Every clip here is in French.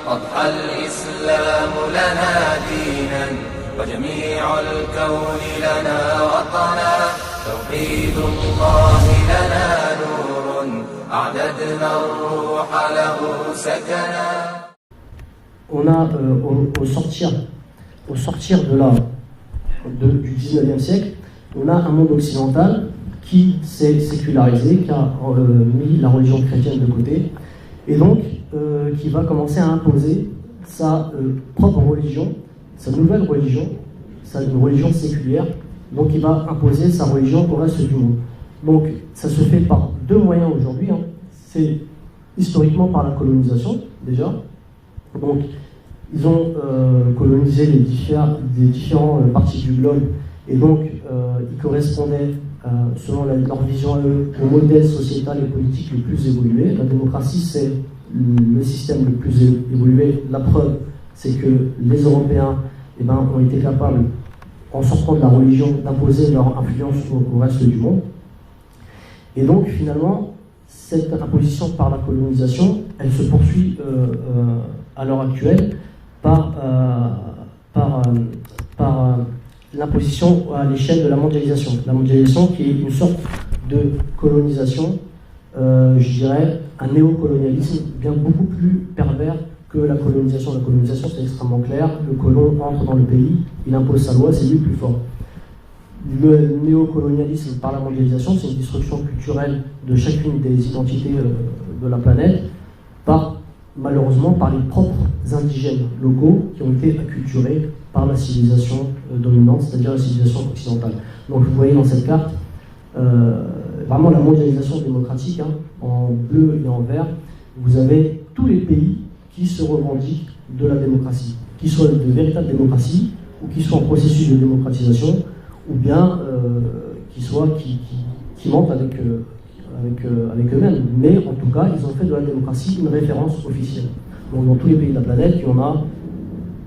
أضحى الإسلام لنا دينا وجميع الكون لنا وطنا توحيد الله لنا نور أعددنا الروح له سكنا. On a au sortir du 19e siècle, on a un monde occidental qui s'est sécularisé, qui a mis la religion chrétienne de côté, et donc qui va commencer à imposer sa propre religion, sa nouvelle religion, une religion séculière, donc il va imposer sa religion au reste du monde. Donc ça se fait par deux moyens aujourd'hui, hein. C'est historiquement par la colonisation déjà, donc ils ont colonisé les différentes parties du globe, et donc ils correspondaient, selon leur vision à eux, au modèle sociétal et politique le plus évolué. La démocratie, c'est le système le plus évolué. La preuve, c'est que les Européens ont été capables, en sortant de la religion, d'imposer leur influence au reste du monde. Et donc, finalement, cette imposition par la colonisation, elle se poursuit à l'heure actuelle par l'imposition à l'échelle de la mondialisation. La mondialisation qui est une sorte de colonisation, je dirais, un néocolonialisme bien beaucoup plus pervers que la colonisation. La colonisation, c'est extrêmement clair. Le colon entre dans le pays, il impose sa loi, c'est lui le plus fort. Le néocolonialisme par la mondialisation, c'est une destruction culturelle de chacune des identités de la planète, malheureusement par les propres indigènes locaux qui ont été acculturés par la civilisation dominante, c'est-à-dire la civilisation occidentale. Donc vous voyez dans cette carte vraiment la mondialisation démocratique, hein, en bleu et en vert. Vous avez tous les pays qui se revendiquent de la démocratie, qui soient de véritables démocraties ou qui soient en processus de démocratisation, ou bien qui mentent avec eux-mêmes. Mais en tout cas, ils ont fait de la démocratie une référence officielle. Donc dans tous les pays de la planète, il n'y en a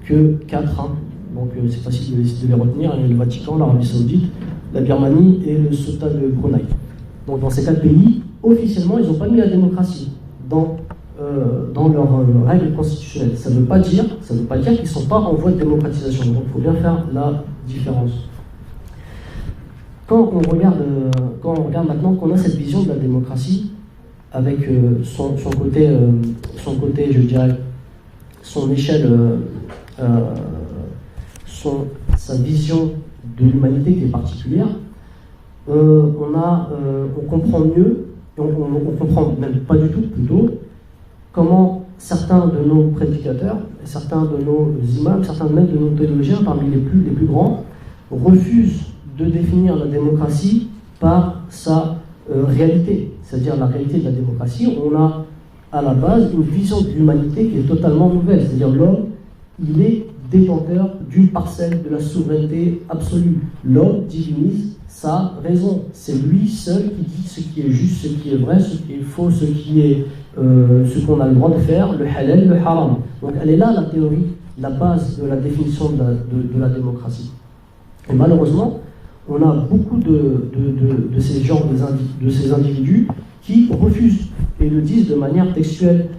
que 4. Hein. Donc c'est facile de les retenir. Il y a le Vatican, l'Arabie Saoudite, la Birmanie et le Sultanat de Brunei. Donc dans ces 4 pays, officiellement, ils n'ont pas mis la démocratie dans leurs règles constitutionnelles. Ça ne veut pas dire qu'ils ne sont pas en voie de démocratisation. Donc il faut bien faire la différence. Quand on regarde maintenant qu'on a cette vision de la démocratie, avec son côté, je dirais, son échelle, sa vision de l'humanité qui est particulière, on comprend mieux, et on comprend même pas du tout plutôt, comment certains de nos prédicateurs, certains de nos imams, certains même de nos théologiens, parmi les plus grands, refusent de définir la démocratie par sa réalité, c'est-à-dire la réalité de la démocratie. On a à la base une vision de l'humanité qui est totalement nouvelle, c'est-à-dire l'homme, il est détenteur d'une parcelle de la souveraineté absolue. L'homme divinise sa raison, c'est lui seul qui dit ce qui est juste, ce qui est vrai, ce qui est faux, ce qu'on a le droit de faire, le halal, le haram. Donc elle est là la théorie, la base de la définition de la démocratie. Et malheureusement, on a beaucoup de ces genres de ces individus qui refusent et le disent de manière textuelle.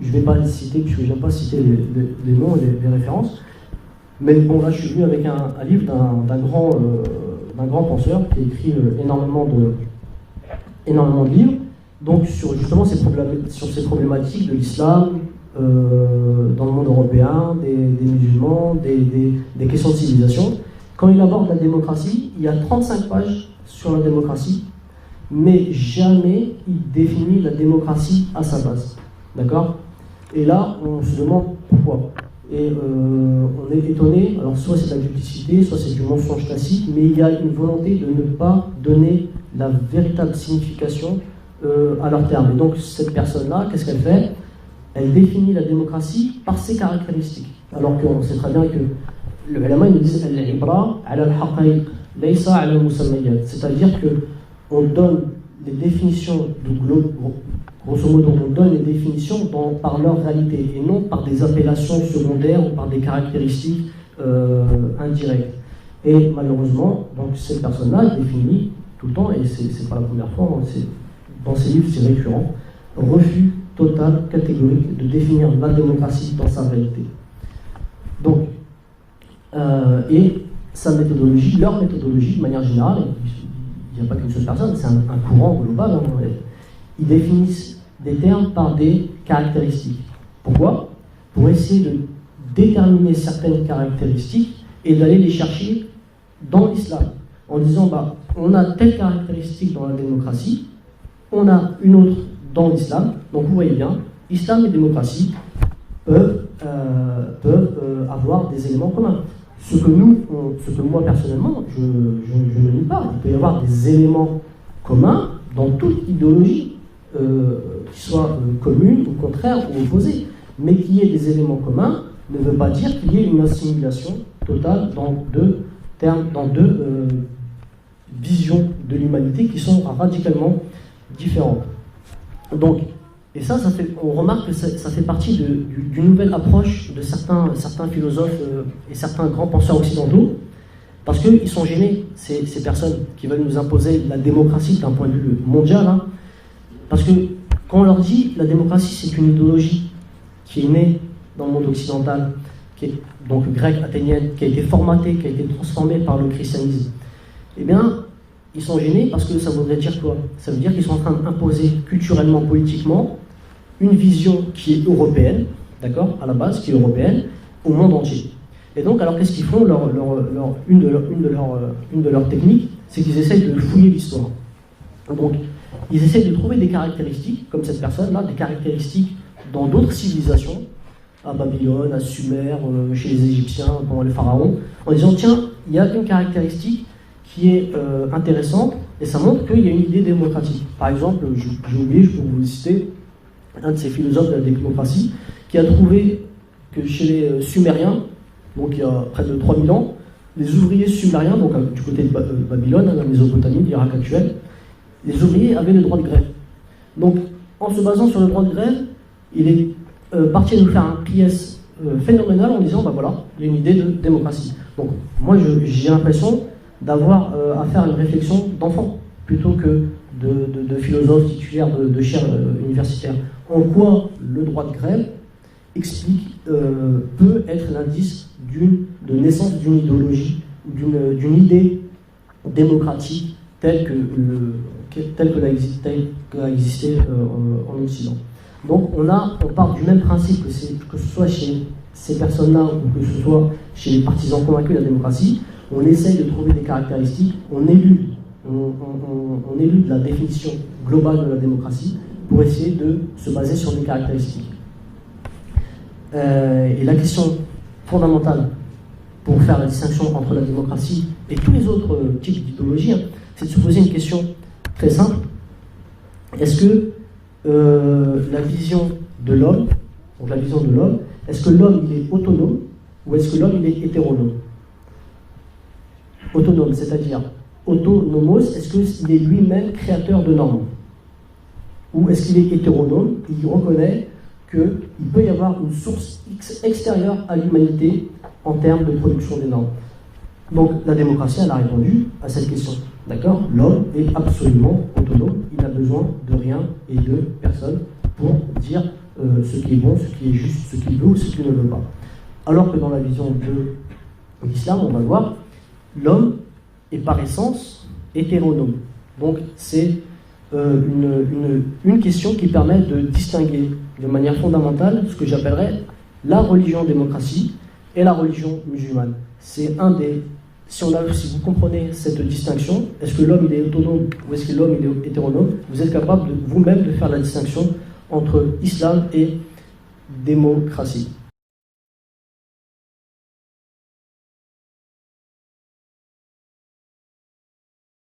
Je ne vais pas les citer puisque je n'aime pas citer les noms et les références, mais bon, là je suis venu avec un livre d'un grand penseur qui a écrit énormément de livres, donc sur justement ces problématiques de l'islam dans le monde européen, des musulmans, des questions de civilisation. Quand il aborde la démocratie, il y a 35 pages sur la démocratie, mais jamais il définit la démocratie à sa base. D'accord ? Et là, on se demande pourquoi. Et on est étonné, alors soit c'est de la duplicité, soit c'est du mensonge tacite, mais il y a une volonté de ne pas donner la véritable signification à leur terme. Et donc cette personne-là, qu'est-ce qu'elle fait ? Elle définit la démocratie par ses caractéristiques. Alors qu'on sait très bien que le ulama nous dit al-ibra ala al-haqa'iq laysa ala al-musammayat, c'est-à-dire que on donne les définitions du globe, grosso modo, on donne les définitions par leur réalité et non par des appellations secondaires ou par des caractéristiques indirectes. Et malheureusement, donc cette personne-là définit tout le temps, et c'est pas la première fois, dans ses livres c'est récurrent, refus totale, catégorique de définir la démocratie dans sa réalité. Donc, et sa méthodologie, leur méthodologie de manière générale, il n'y a pas qu'une seule personne, c'est un courant global, hein, ils définissent des termes par des caractéristiques. Pourquoi? Pour essayer de déterminer certaines caractéristiques et d'aller les chercher dans l'islam, en disant bah, on a telle caractéristique dans la démocratie, on a une autre dans l'islam, donc vous voyez bien, islam et démocratie peuvent avoir des éléments communs. Ce que moi personnellement, je ne nie pas, il peut y avoir des éléments communs dans toute idéologie, qui soient communes, au contraire, ou opposées, mais qu'il y ait des éléments communs ne veut pas dire qu'il y ait une assimilation totale dans deux termes, dans deux visions de l'humanité qui sont radicalement différentes. Donc, et ça on remarque que ça fait partie d'une nouvelle approche de certains philosophes et certains grands penseurs occidentaux, parce qu'ils sont gênés, ces personnes qui veulent nous imposer la démocratie d'un point de vue mondial, hein, parce que quand on leur dit la démocratie c'est une idéologie qui est née dans le monde occidental, qui est donc grecque, athénienne, qui a été formatée, qui a été transformée par le christianisme, eh bien, ils sont gênés parce que ça voudrait dire quoi? Ça veut dire qu'ils sont en train d'imposer culturellement, politiquement, une vision qui est européenne, d'accord, à la base, qui est européenne, au monde entier. Et donc, alors qu'est-ce qu'ils font? Une de leurs techniques, c'est qu'ils essayent de fouiller l'histoire. Donc, ils essayent de trouver des caractéristiques, comme cette personne-là, des caractéristiques dans d'autres civilisations, à Babylone, à Sumer, chez les Égyptiens, pendant les pharaons, en disant, tiens, il y a une caractéristique qui est intéressante, et ça montre qu'il y a une idée démocratique. Par exemple, j'ai oublié, je peux vous citer un de ces philosophes de la démocratie, qui a trouvé que chez les Sumériens, donc il y a près de 3000 ans, les ouvriers sumériens, donc du côté de Babylone, la Mésopotamie, l'Irak actuel, les ouvriers avaient le droit de grève. Donc, en se basant sur le droit de grève, il est parti à nous faire un pièce phénoménal en disant, bah voilà, il y a une idée de démocratie. Donc, moi, j'ai l'impression d'avoir à faire une réflexion d'enfant, plutôt que de philosophes titulaires de chaires universitaires. En quoi le droit de grève peut être l'indice de naissance d'une idéologie, d'une idée démocratique telle qu'elle a existé en Occident. Donc on part du même principe que ce soit chez ces personnes-là ou que ce soit chez les partisans convaincus de la démocratie, on essaye de trouver des caractéristiques, on élude la définition globale de la démocratie pour essayer de se baser sur des caractéristiques. Et la question fondamentale pour faire la distinction entre la démocratie et tous les autres types d'idéologies, c'est de se poser une question très simple. Est-ce que la vision de l'homme, est-ce que l'homme il est autonome ou est-ce que l'homme il est hétéronome? Autonome, c'est-à-dire autonomos, est-ce qu'il est lui-même créateur de normes? Ou est-ce qu'il est hétéronome? Il reconnaît qu'il peut y avoir une source extérieure à l'humanité en termes de production des normes. Donc la démocratie, elle a répondu à cette question. D'accord? L'homme est absolument autonome, il n'a besoin de rien et de personne pour dire ce qui est bon, ce qui est juste, ce qu'il veut ou ce qu'il ne veut pas. Alors que dans la vision de l'islam, on va voir, l'homme est par essence hétéronome. Donc c'est une question qui permet de distinguer de manière fondamentale ce que j'appellerais la religion démocratie et la religion musulmane. C'est si vous comprenez cette distinction, est-ce que l'homme il est autonome ou est-ce que l'homme il est hétéronome, vous êtes capable vous-même de faire la distinction entre islam et démocratie.